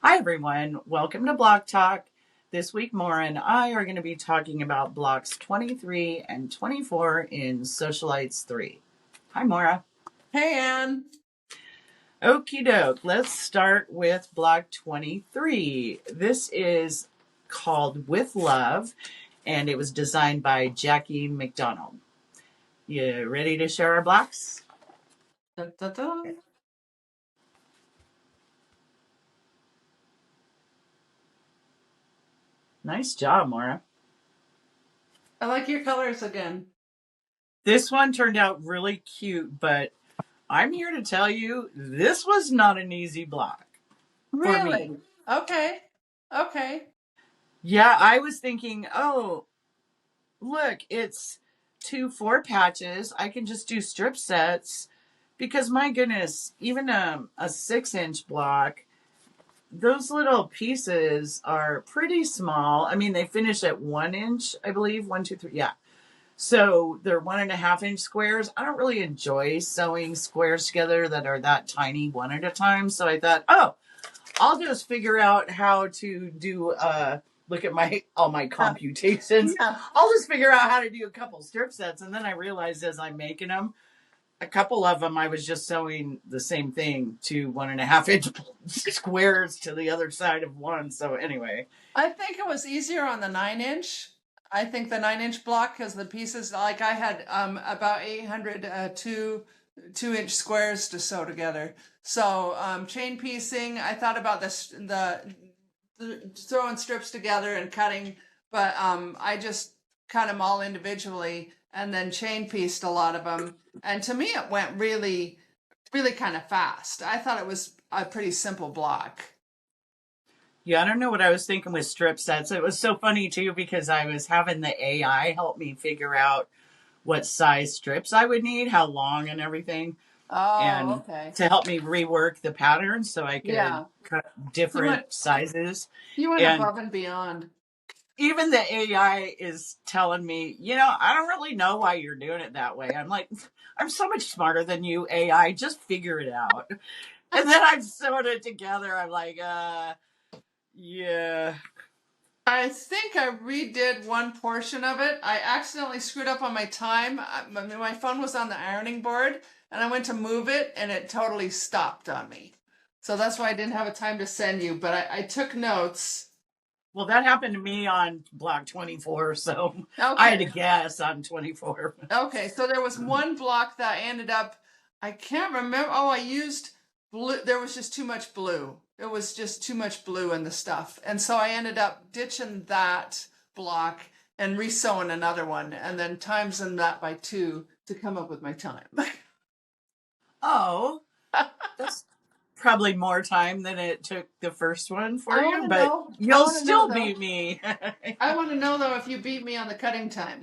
Hi, everyone. Welcome to Block Talk. This week, Maura and I are going to be talking about blocks 23 and 24 in Sewcialites 3. Hi, Maura. Hey, Ann. Okie doke. Let's start with block 23. This is called With Love, and it was designed by Jackie McDonald. You ready to share our blocks? Dun, dun, dun. Nice job, Maura. I like your colors again. This one turned out really cute, but I'm here to tell you this was not an easy block for me. Really? Okay. Okay. Yeah, I was thinking, oh, look, it's 2 4 patches. I can just do strip sets because my goodness, even a 6 inch block, those little pieces are pretty small. I mean, they finish at 1 inch, I believe. 1, 2, 3. Yeah. So they're 1.5 inch squares. I don't really enjoy sewing squares together that are that tiny one at a time. So I thought, oh, I'll just figure out how to do look at all my computations. Yeah. I'll just figure out how to do a couple strip sets, and then I realized as I'm making them, a couple of them I was just sewing the same thing to 1.5 inch squares to the other side of one. So anyway, I think it was easier on the 9 inch. I think the 9 inch block because the pieces, like I had about 800 2 inch squares to sew together. So chain piecing, I thought about the throwing strips together and cutting, but I just cut them all individually and then chain pieced a lot of them. And to me, it went really, really kind of fast. I thought it was a pretty simple block. yeah, I don't know what I was thinking with strip sets. It was so funny too because I was having the AI help me figure out what size strips I would need, how long and everything, Oh, and okay. to help me rework the patterns so I could Yeah. cut You went different sizes. you went And above and beyond. even the AI is telling me, I don't really know why you're doing it that way. I'm like, I'm so much smarter than you, AI. Just figure it out. And then I've sewn it together. I'm like, yeah. I think I redid one portion of it. I accidentally screwed up on my time. My phone was on the ironing board, and I went to move it, and it totally stopped on me. So that's why I didn't have a time to send you. But I took notes. Well, that happened to me on block 24. So I had to Okay. guess on 24. Okay. So there was one block that I ended up. I can't remember. Oh, I used blue. There was just too much blue. It was just too much blue in the stuff, and so I ended up ditching that block and resewing another one, and then timesing that by 2 to come up with my time. Oh, that's probably more time than it took the first one for I you, want to but know. I you'll want to know still though. beat me. I want to know though if you beat me on the cutting time.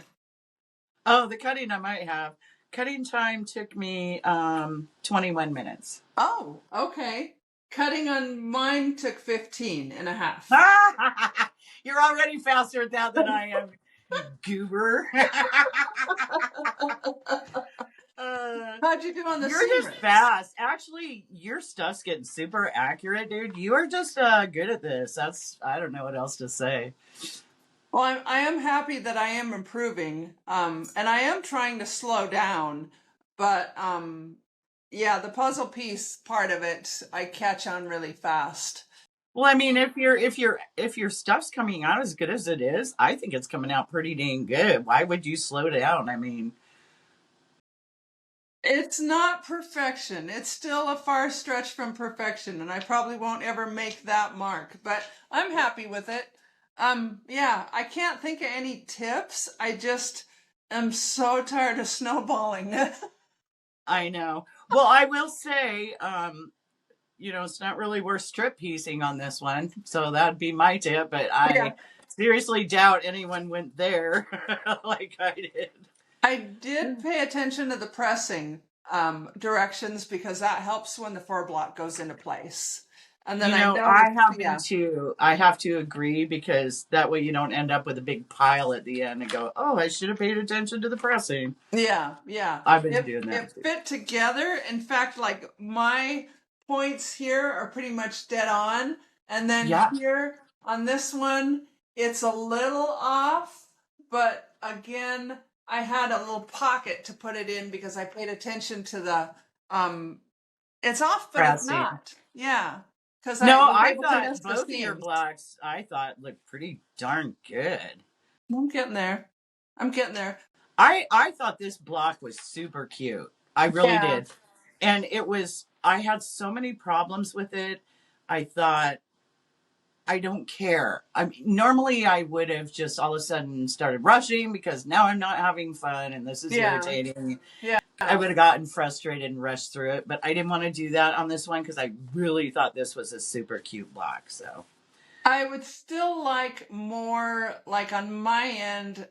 Oh, the cutting I might have. Cutting time took me 21 minutes. Oh, okay. Cutting on mine took 15 and a half. You're already faster at that than I am, you goober. How'd you do on the You're seam just ribs? fast. Actually, your stuff's getting super accurate, dude. You are just good at this. I don't know what else to say. Well, I am happy that I am improving, and I am trying to slow down, but yeah, the puzzle piece part of it, I catch on really fast. Well, I mean, if your stuff's coming out as good as it is, I think it's coming out pretty dang good. Why would you slow down? I mean, It's not perfection. It's still a far stretch from perfection, and I probably won't ever make that mark, but I'm happy with it. Yeah, I can't think of any tips. I just am so tired of snowballing. I know. Well, I will say, it's not really worth strip piecing on this one. So that'd be my tip, but Yeah. I seriously doubt anyone went there like I did. I did pay attention to the pressing directions because that helps when the four block goes into place. And then I I noticed, happen yeah, to I have to agree because that way you don't end up with a big pile at the end and go, "Oh, I should have paid attention to the pressing." yeah. I've been It doing it that too. fit together. In fact, like my points here are pretty much dead on, And then Yeah. here on this one, it's a little off, but again, I had a little pocket to put it in because I paid attention to the, it's off, but it's Pressing. not. Yeah. Because I No, was I able to thought miss the both of your seams. blocks, I thought looked pretty darn good. I'm getting there. I'm getting there. I thought this block was super cute. I really Yeah. did. And it was, I had so many problems with it. I thought, I don't care. I mean, normally I would have just all of a sudden started rushing because now I'm not having fun and this is Yeah. irritating. Yeah. I would have gotten frustrated and rushed through it, but I didn't want to do that on this one because I really thought this was a super cute block. So I would still like more, like on my end,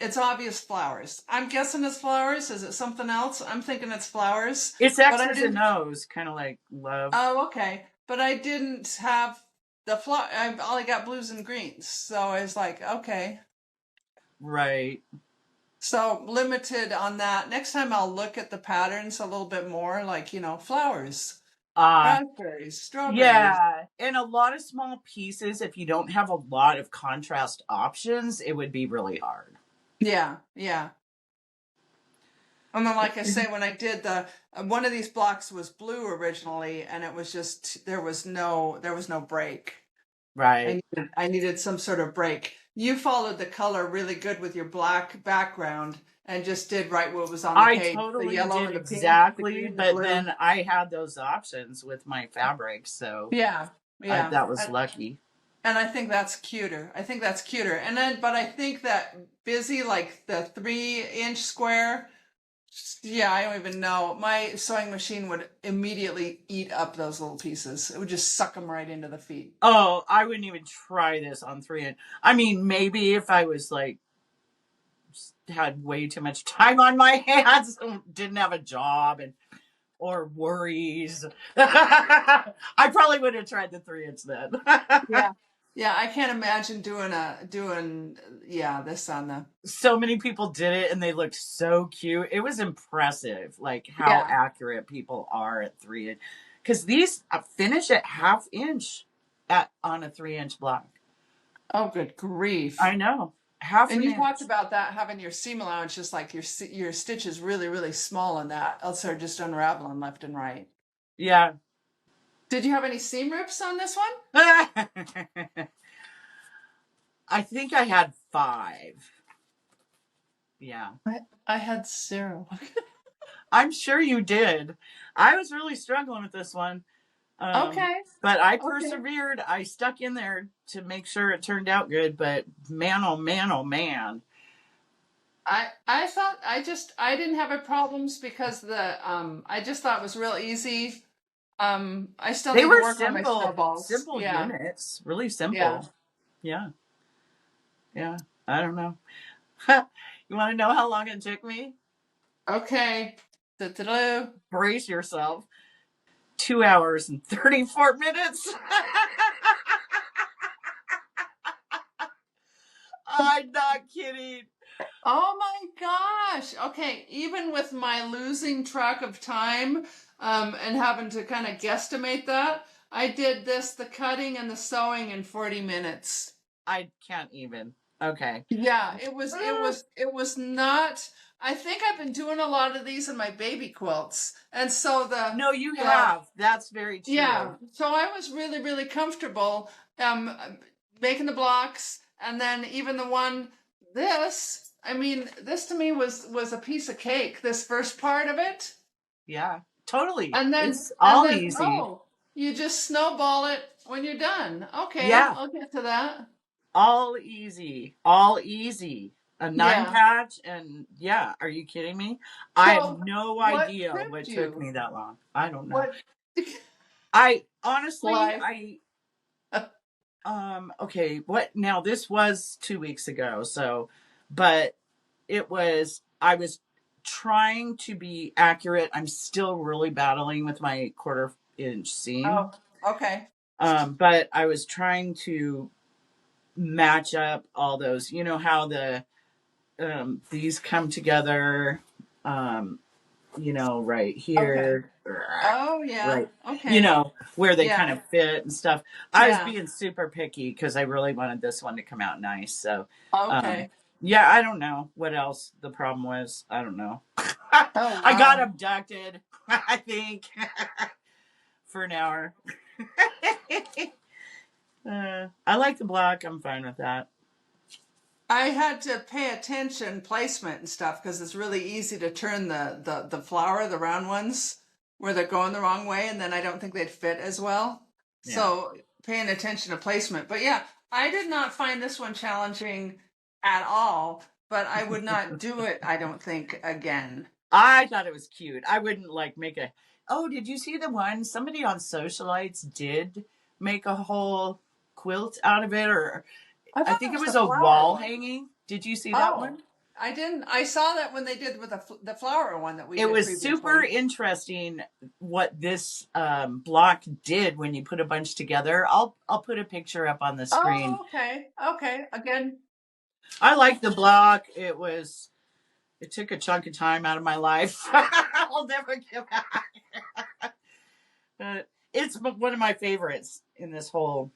it's obvious flowers. I'm guessing it's flowers. Is it something else? I'm thinking it's flowers. it's But I X's and didn't, O's, kind of like love. oh, okay. But I didn't have the flower. I only got blues and greens. So I was like, okay. Right. So limited on that. Next time I'll look at the patterns a little bit more, like, flowers, Uh, raspberries, strawberries. yeah. And a lot of small pieces, if you don't have a lot of contrast options, it would be really hard. Yeah, yeah. And then, like I say, when I did one of these blocks was blue originally, and it was just there was no break. Right. I needed some sort of break. You followed the color really good with your black background and just did right what was on the I page: the totally yellow did and the pink, the exactly, green, the but blue. then I had those options with my fabrics, so Yeah, yeah. that was lucky. And I think that's cuter. I think that's cuter. And then, but I think that busy, like the 3-inch square. Yeah, I don't even know. My sewing machine would immediately eat up those little pieces. It would just suck them right into the feet. Oh, I wouldn't even try this on 3 inch. I mean, maybe if I was like had way too much time on my hands, didn't have a job and or worries, I probably would have tried the 3 inch then. Yeah. Yeah, I can't imagine doing yeah, this on the So many people did it and they looked so cute. It was impressive, like how yeah. accurate people are at 3 inch. Because these finish at half inch at on a 3 inch block. Oh, good grief. I know, half And an you inch. talked about that having your seam allowance, just like your stitch is really really small in that, else they're just unraveling left and right. Yeah. Did you have any seam rips on this one? I think I had 5. Yeah. I had 0. I'm sure you did. I was really struggling with this one. Um, Okay. but I Okay. persevered. I stuck in there to make sure it turned out good. But man, oh man, oh man. I thought I didn't have a problems because I just thought it was real easy. I still They need to were work on my simple, snowballs. simple Yeah. units. Really Yeah. simple. Yeah. Yeah. I don't know. You want to know how long it took me? Okay. Da-da-da. Brace yourself. 2 hours and 34 minutes. I'm not kidding. Oh my gosh. Okay, even with my losing track of time and having to kind of guesstimate that, I did the cutting and the sewing in 40 minutes. I can't even. Okay. Yeah, it was not. I think I've been doing a lot of these in my baby quilts. And so No, you the have. That's very yeah, true. so I was really really comfortable making the blocks, and then even the one this, I mean, this to me was a piece of cake, this first part of it. Yeah, totally. And then It's and all then easy. oh, you just snowball it when you're done. Okay, Yeah, I'll get to that. all easy. All easy. A 9 Yeah. patch, and yeah, are you kidding me? I have So no what idea tripped what took you? me that long. I don't know. What I honestly, life? okay, what now? This was 2 weeks ago, so, but I was trying to be accurate. I'm still really battling with my 1/4 inch seam. Oh, okay. But I was trying to match up all those, you know, how these come together, right Okay. here. Oh, yeah. right, Okay. where they kind Yeah. of fit and stuff. I was Yeah. being super picky because I really wanted this one to come out nice. So, um, Okay. yeah, I don't know what else the problem was. I don't know. Oh, I got wow. abducted, I think, for an hour. I like the block. I'm fine with that. I had to pay attention placement and stuff because it's really easy to turn the flower, the round ones, where they're going the wrong way, and then I don't think they'd fit as well. Yeah. So paying attention to placement. But yeah, I did not find this one challenging at all, but I would not do it, I don't think, again. I thought it was cute. I wouldn't like make a. Oh, did you see the one? Somebody on Sewcialites did make a whole quilt out of it, or I I thought think that it was was the a flower wall one. hanging. Did you see that Oh, one? I didn't. I saw that when they did with the flower one that we It did was super previously. interesting what this block did when you put a bunch together. I'll put a picture up on the screen. Oh, okay. Okay. Again, I like the block. It took a chunk of time out of my life. I'll never give back. But it's one of my favorites in this whole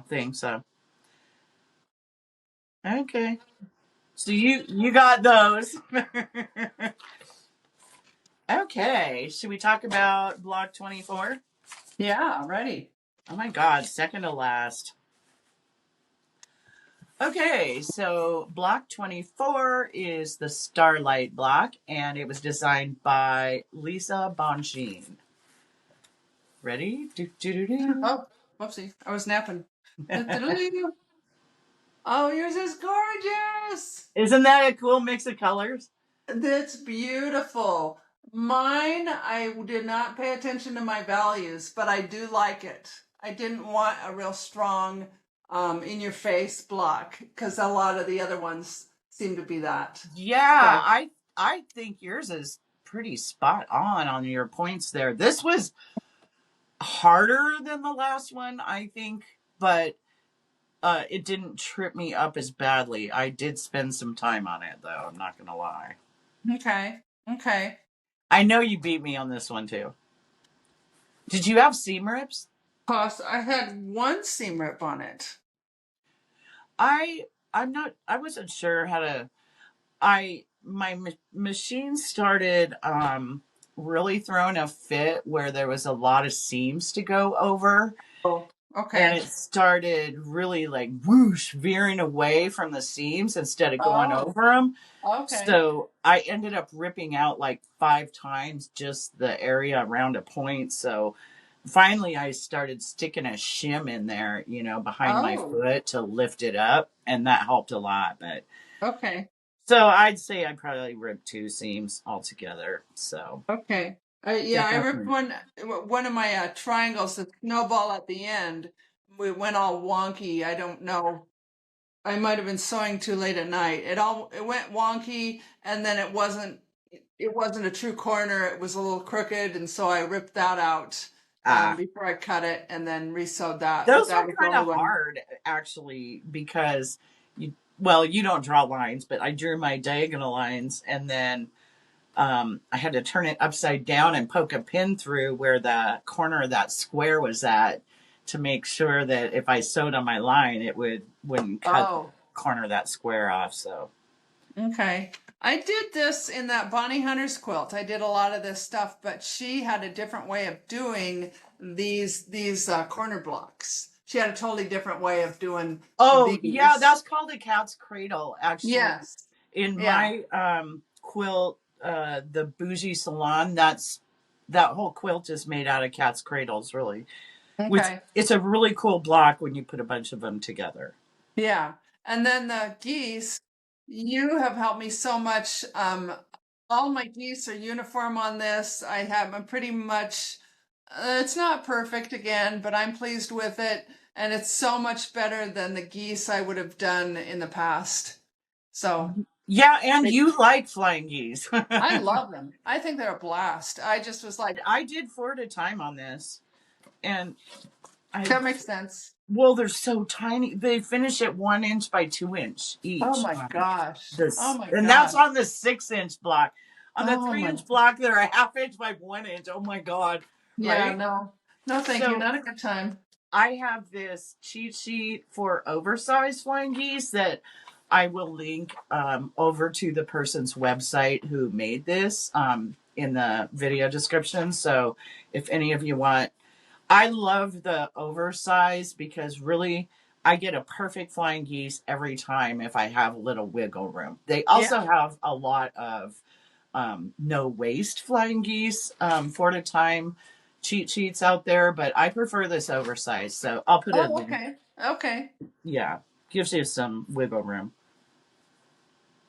thing. So okay, so you got those. Okay, should we talk about block 24? yeah, ready. Oh my God, second to last. Okay, so block 24 is the Starlight block, and it was designed by Lisa Bonjean. Ready? Do, do, do, do. Oh, whoopsie. I was napping. Oh, yours is gorgeous. Isn't that a cool mix of colors? That's beautiful. Mine, I did not pay attention to my values, but I do like it. I didn't want a real strong, in your face block because a lot of the other ones seem to be that. Yeah, So, I think yours is pretty spot on your points there. This was harder than the last one, I think, but it didn't trip me up as badly. I did spend some time on it, though. I'm not gonna lie. okay. Okay. I know you beat me on this one too. Did you have seam rips? Plus, I had one seam rip on it. I I'm not. I wasn't sure how to. I my machine started really throwing a fit where there was a lot of seams to go over, Oh, and okay. it started really like whoosh veering away from the seams instead of going Oh, over them. okay. So I ended up ripping out like 5 times just the area around a point. So finally I started sticking a shim in there, behind my Oh, foot to lift it up, and that helped a lot. But okay. so I'd say I probably ripped 2 seams altogether. So Okay. Yeah, I ripped definitely. one of my triangles, the snowball at the end. We went all wonky. I don't know. I might have been sewing too late at night. It went wonky, and then it wasn't a true corner. It was a little crooked, and so I ripped that out Ah, before I cut it, and then resewed that. But those that are was the kind only of one. hard actually because you don't draw lines, but I drew my diagonal lines, and then I had to turn it upside down and poke a pin through where the corner of that square was at to make sure that if I sewed on my line, it wouldn't cut the Oh, corner of that square off. So okay. I did this in that Bonnie Hunter's quilt. I did a lot of this stuff, but she had a different way of doing these corner blocks. She had a totally different way of doing oh yeah, these. that's called a cat's cradle. Actually, Yes. in Yeah. my quilt, the bougie salon, that whole quilt is made out of cat's cradles, really. Which Okay. it's a really cool block when you put a bunch of them together. Yeah. And then the geese, you have helped me so much. All my geese are uniform on this. I'm pretty much, it's not perfect again, but I'm pleased with it. And it's so much better than the geese I would have done in the past. So Yeah, and they, you like flying geese. I love them. I think they're a blast. I just was like, I did 4 at a time on this, and I that makes sense. well, they're so tiny. They finish at 1 inch by 2 inch Oh each my on gosh. Oh this, my and that's gosh. on the 6 inch block. on the Oh three my. inch block that are a half inch by 1 inch. Oh my God. Yeah, Right? no. No, thank you. So Not a good time. I have this cheat sheet for oversized flying geese that I will link over to the person's website who made this in the video description. So if any of you want, I love the oversized because really I get a perfect flying geese every time if I have a little wiggle room. They Yeah. also have a lot of no waste flying geese for the time cheat sheets out there, but I prefer this oversized. So I'll put a Oh, link. okay. Okay. Yeah, gives you some wiggle room.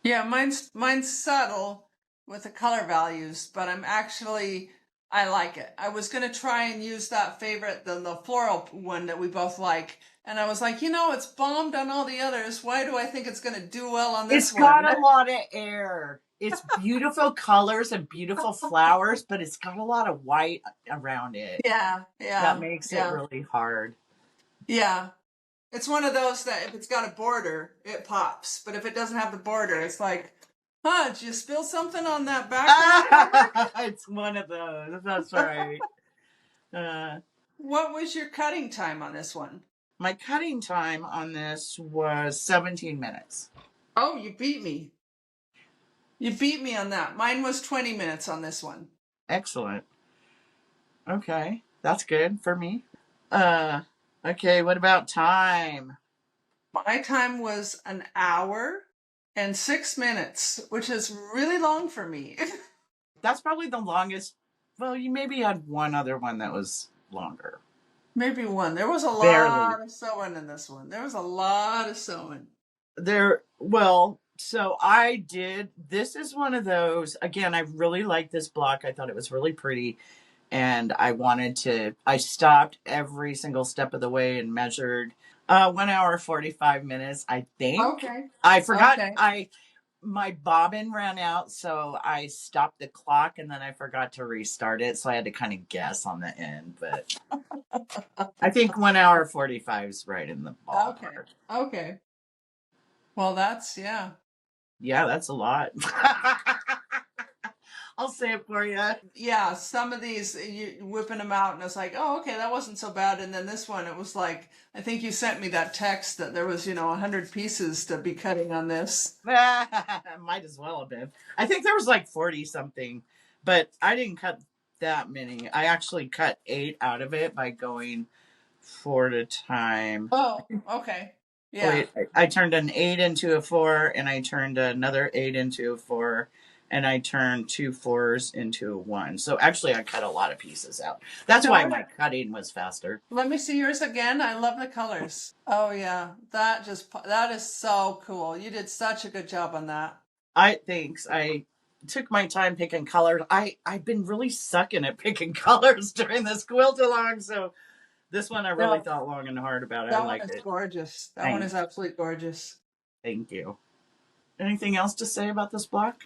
Yeah, mine's subtle with the color values, but I like it. I was gonna try and use that favorite, the floral one that we both like, and I was like, it's bombed on all the others. Why do I think it's gonna do well on It's this got one? a lot of air. It's beautiful colors and beautiful flowers, but it's got a lot of white around it. Yeah, That yeah, makes it yeah, really hard. yeah. It's one of those that if it's got a border, it pops. But if it doesn't have the border, it's like, did you spill something on that background fabric? It's one of those. That's right. Uh, What was your cutting time on this one? my cutting time on this was 17 minutes. Oh, you beat me. You beat me on that. Mine was 20 minutes on this one. Excellent. Okay, that's good for me. Uh, okay, what about time? My time was an hour and 6 minutes, which is really long for me. That's probably the longest. Well, you maybe had one other one that was longer. Maybe one. There was a Barely. lot of sewing in this one. There was a lot of sewing. Well, so I did. This is one of those. Again, I really like this block. I thought it was really pretty. And I stopped every single step of the way and measured 1 hour, 45 minutes, I think. Okay. I forgot. Okay. My bobbin ran out, so I stopped the clock and then I forgot to restart it. So I had to kind of guess on the end, but I think 1 hour 45 is right in the Okay. ballpark. Okay. Well, yeah. Yeah, that's a lot. I'll say it for you. Yeah, some of these you whipping them out, and it's like, oh, okay, that wasn't so bad. And then this one, it was like, I think you sent me that text that there was, 100 pieces to be cutting on this. Might as well have been. I think there was like 40 something, but I didn't cut that many. I actually cut 8 out of it by going 4 at a time. Oh, okay. Yeah. Wait, I turned an 8 into a 4, and I turned another 8 into a 4, and I turned 2 4s into a 1. So actually, I cut a lot of pieces out. That's why my cutting was faster. Let me see yours again. I love the colors. Oh yeah, that is so cool. You did such a good job on that. Thanks. I took my time picking colors. I've been really sucking at picking colors during this quilt along, so this one I really No, thought long and hard about it. I that one liked is it. gorgeous. That one Thanks. is absolutely gorgeous. Thank you. Anything else to say about this block?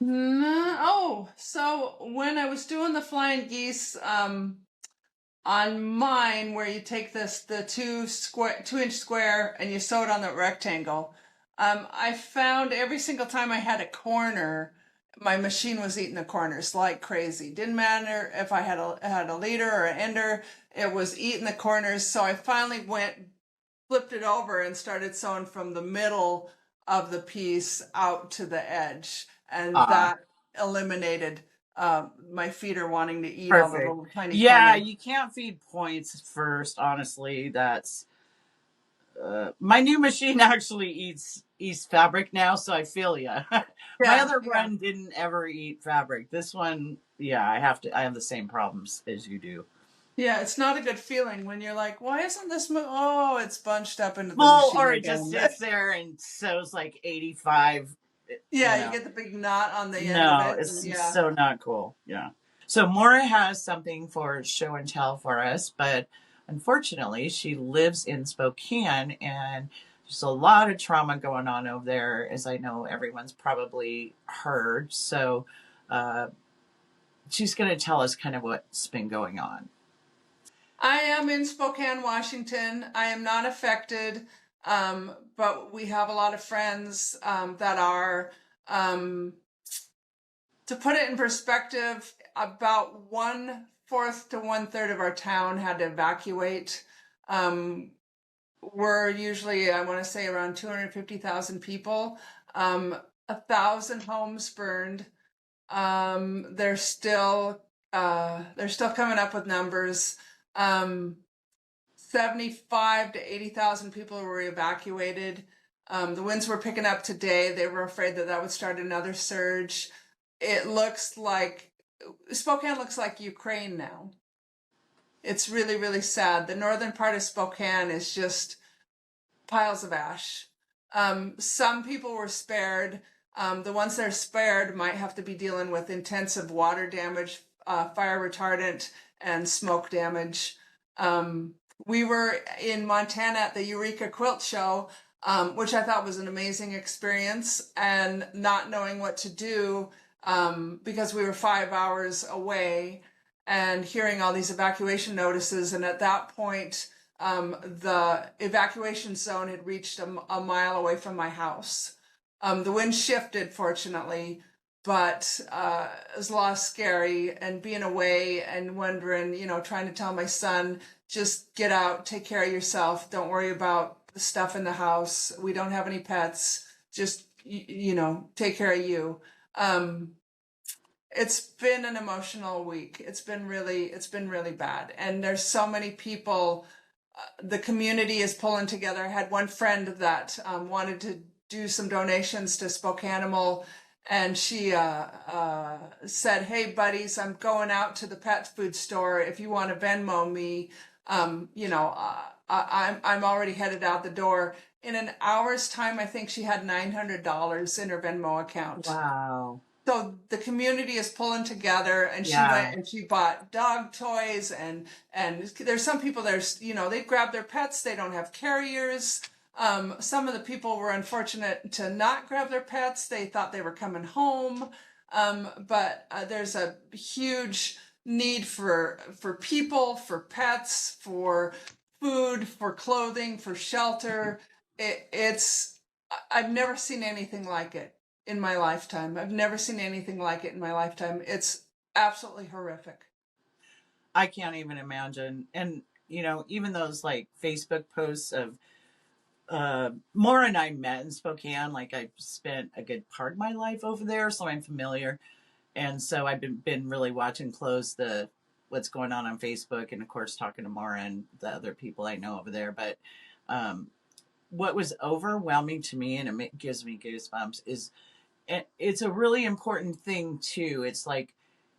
No, oh, so when I was doing the flying geese, on mine, where you take the 2-inch square and you sew it on the rectangle, I found every single time I had a corner, my machine was eating the corners like crazy. Didn't matter if I had a leader or an ender, it was eating the corners. So I finally flipped it over and started sewing from the middle of the piece out to the edge, and Uh, that eliminated my feeder wanting to eat all the Perfect. little tiny Yeah, corners. you can't feed points first, honestly. That's my new machine actually eats fabric now, so I feel ya. My Yeah, other yeah. one didn't ever eat fabric. This one, yeah, I have the same problems as you do. Yeah, it's not a good feeling when you're like, why isn't this oh, it's bunched up into the Well, machine or it just again. sits there and sews like 85, you Yeah, you know. get the big knot on the end of No, it. it's Yeah. so not cool. Yeah. So Maura has something for show and tell for us, but unfortunately, she lives in Spokane and there's a lot of trauma going on over there, as I know everyone's probably heard. So uh, she's going to tell us kind of what's been going on. I am in Spokane, Washington. I am not affected, but we have a lot of friends that are. Um, To put it in perspective, about 1/4 to 1/3 of our town had to evacuate. We're usually, I want to say, around 250,000 people. 1,000 homes burned. They're still coming up with numbers. 75 to 80,000 people were evacuated. The winds were picking up today. They were afraid that would start another surge. It looks like Spokane looks like Ukraine now. It's really, really sad. The northern part of Spokane is just piles of ash. Some people were spared. The ones that are spared might have to be dealing with intensive water damage, fire retardant, and smoke damage. We were in Montana at the Eureka Quilt Show, which I thought was an amazing experience, and not knowing what to do because we were 5 hours away and hearing all these evacuation notices. And at that point, the evacuation zone had reached a mile away from my house. The wind shifted, fortunately, but it was a lot scary, and being away and wondering, trying to tell my son, just get out, take care of yourself. Don't worry about the stuff in the house. We don't have any pets. Just, take care of you. It's been an emotional week. It's been really bad. And there's so many people, the community is pulling together. I had one friend that wanted to do some donations to Spokanimal, and she said, "Hey buddies, I'm going out to the pet food store. If you want to Venmo me, I'm already headed out the door." In an hour's time, I think she had $900 in her Venmo account. Wow. So the community is pulling together, and she went and she bought dog toys, and there's some people there's they grab their pets, they don't have carriers. Some of the people were unfortunate to not grab their pets. They thought they were coming home. But there's a huge need for people, for pets, for food, for clothing, for shelter. I've never seen anything like it in my lifetime. I've never seen anything like it in my lifetime. It's absolutely horrific. I can't even imagine. And, even those like Facebook posts of Maura and I met in Spokane. Like I've spent a good part of my life over there, so I'm familiar. And so I've been really watching close what's going on Facebook, and of course talking to Maura and the other people I know over there. But what was overwhelming to me, and it gives me goosebumps, is it's a really important thing too. It's like,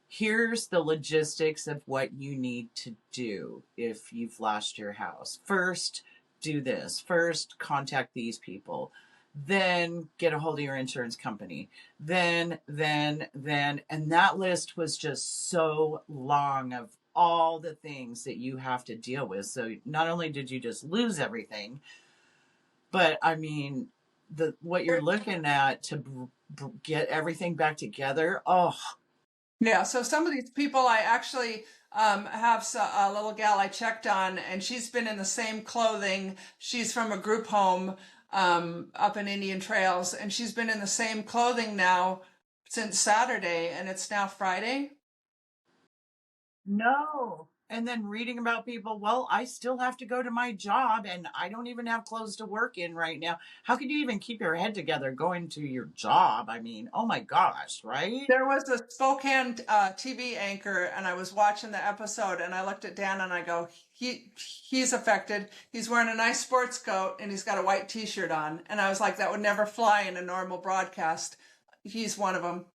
here's the logistics of what you need to do if you've lost your house. First, do this. First, contact these people. Then get a hold of your insurance company. Then. And that list was just so long of all the things that you have to deal with. So not only did you just lose everything, but I mean, what you're looking at to get everything back together. Oh, yeah. So some of these people, I actually have a little gal I checked on, and she's been in the same clothing. She's from a group home up in Indian Trails, and she's been in the same clothing now since Saturday, and it's now Friday. no. And then reading about people, well, I still have to go to my job and I don't even have clothes to work in right now. How could you even keep your head together going to your job? I mean, oh my gosh, right? There was a Spokane TV anchor, and I was watching the episode, and I looked at Dan and I go, he's affected. He's wearing a nice sports coat and he's got a white T-shirt on, and I was like, that would never fly in a normal broadcast. He's one of them.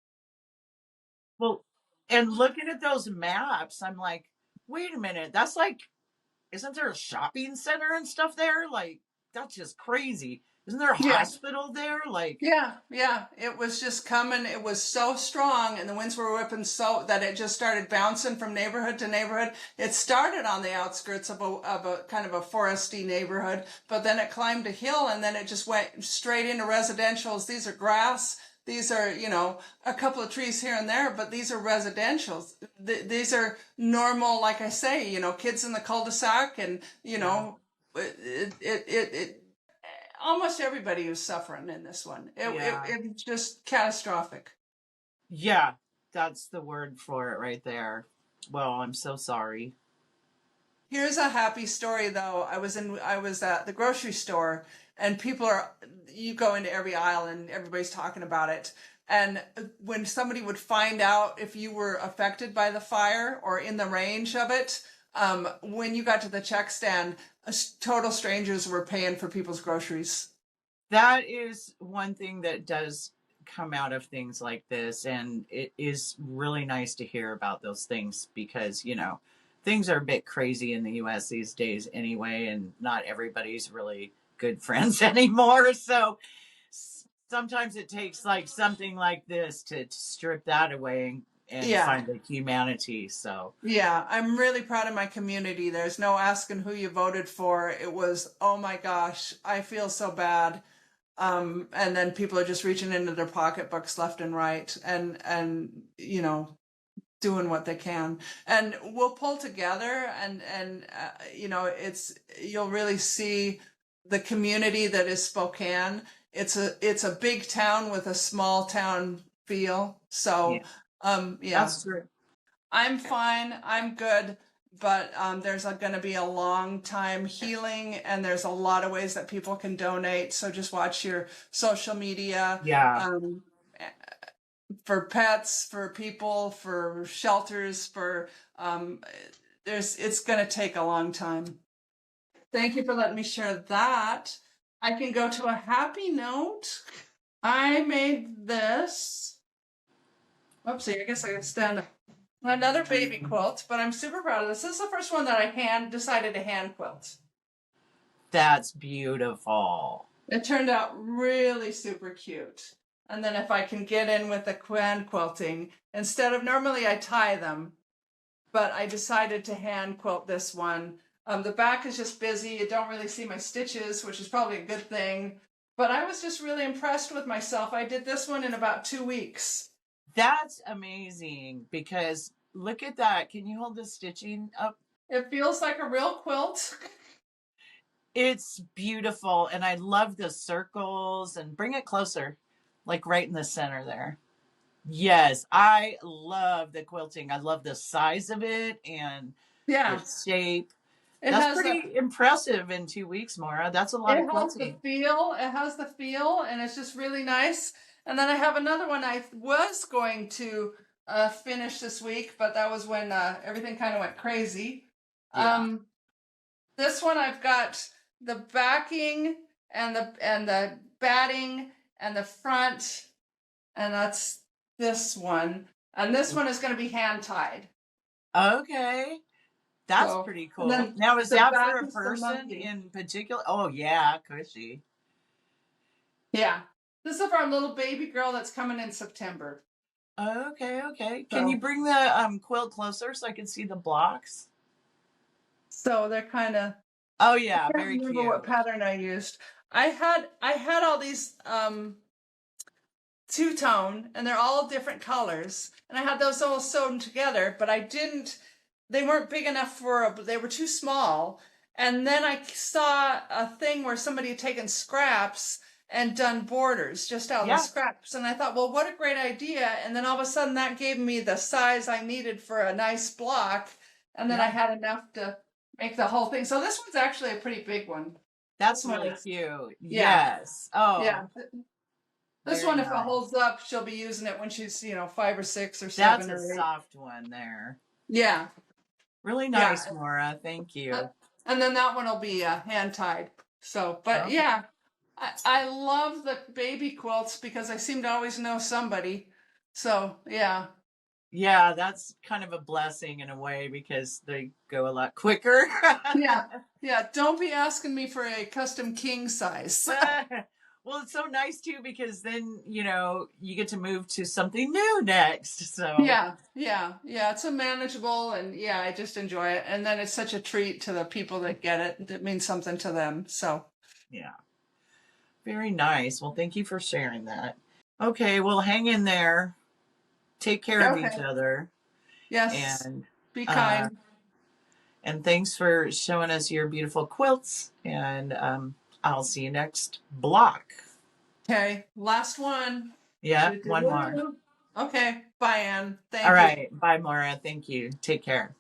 Well, and looking at those maps, I'm like, wait a minute, that's like, isn't there a shopping center and stuff there? Like, that's just crazy. Isn't there a Yeah. hospital there? Like, Yeah. It was just coming. It was so strong, and the winds were whipping so that it just started bouncing from neighborhood to neighborhood. It started on the outskirts of a kind of a foresty neighborhood, but then it climbed a hill, and then it just went straight into residentials. These are grass. These are, a couple of trees here and there, but these are residentials. These are normal, like I say, kids in the cul-de-sac, and, it almost everybody was suffering in this one. It was just catastrophic. yeah. That's the word for it right there. Well, I'm so sorry. Here's a happy story though. I was at the grocery store, and you go into every aisle and everybody's talking about it. And when somebody would find out if you were affected by the fire or in the range of it, when you got to the check stand, total strangers were paying for people's groceries. That is one thing that does come out of things like this, and it is really nice to hear about those things because, things are a bit crazy in the US these days anyway, and not everybody's really good friends anymore. So sometimes it takes like something like this to strip that away and Yeah. find the humanity. So Yeah, I'm really proud of my community. There's no asking who you voted for. It was, oh my gosh, I feel so bad. And then people are just reaching into their pocketbooks left and right, and doing what they can. And we'll pull together, and you'll really see the community that is Spokane. It's a big town with a small town feel. So, yeah. that's true. I'm fine. I'm good. But there's going to be a long time healing, and there's a lot of ways that people can donate. So just watch your social media Yeah. for pets, for people, for shelters, for it's going to take a long time. Thank you for letting me share that. I can go to a happy note. I made this. Oopsie, I guess I can stand up. Another baby quilt, but I'm super proud of this. This is the first one that I decided to hand quilt. That's beautiful. It turned out really super cute. And then if I can get in with the hand quilting, normally I tie them, but I decided to hand quilt this one. The back is just busy. You don't really see my stitches, which is probably a good thing. But I was just really impressed with myself. I did this one in about 2 weeks. That's amazing because look at that. Can you hold the stitching up? It feels like a real quilt. It's beautiful. And I love the circles, and bring it closer, like right in the center there. Yes, I love the quilting. I love the size of it and the shape. That's pretty impressive in 2 weeks, Maura. That's a lot of quilting. It has the feel, and it's just really nice. And then I have another one I was going to finish this week, but that was when everything kind of went crazy. Yeah. This one I've got the backing and the batting and the front, and that's this one. And this one is going to be hand tied. Okay. That's pretty cool. Now, is that for a person in particular? Oh, yeah, cushy. Yeah. This is for a little baby girl that's coming in September. Okay. Can you bring the quilt closer so I can see the blocks? So they're kind of... Oh, yeah, very cute. I remember what pattern I used. I had all these two-tone, and they're all different colors, and I had those all sewn together, but they weren't big enough they were too small. And then I saw a thing where somebody had taken scraps and done borders just out of the scraps. And I thought, well, what a great idea. And then all of a sudden that gave me the size I needed for a nice block. And then I had enough to make the whole thing. So this one's actually a pretty big one. That's really cute. Yeah. Yes. Oh. Yeah. This one, if it holds up, she'll be using it when she's, 5 or 6 or 7 That's a soft one there. Yeah. Really nice, Maura. Thank you. And then that one will be hand tied. So, but yeah, I love the baby quilts because I seem to always know somebody. So, yeah. Yeah, that's kind of a blessing in a way because they go a lot quicker. Yeah. Don't be asking me for a custom king size. Well, it's so nice too because then you get to move to something new next. So yeah, it's a manageable, and I just enjoy it. And then it's such a treat to the people that get it. It means something to them. So yeah, very nice. Well, thank you for sharing that. Okay, well, hang in there. Take care of each other. Yes, and be kind. And thanks for showing us your beautiful quilts. And I'll see you next block. Okay, last one. Yeah, one more. Okay. Bye, Ann. All Thank you. right. Bye, Maura. Thank you. Take care.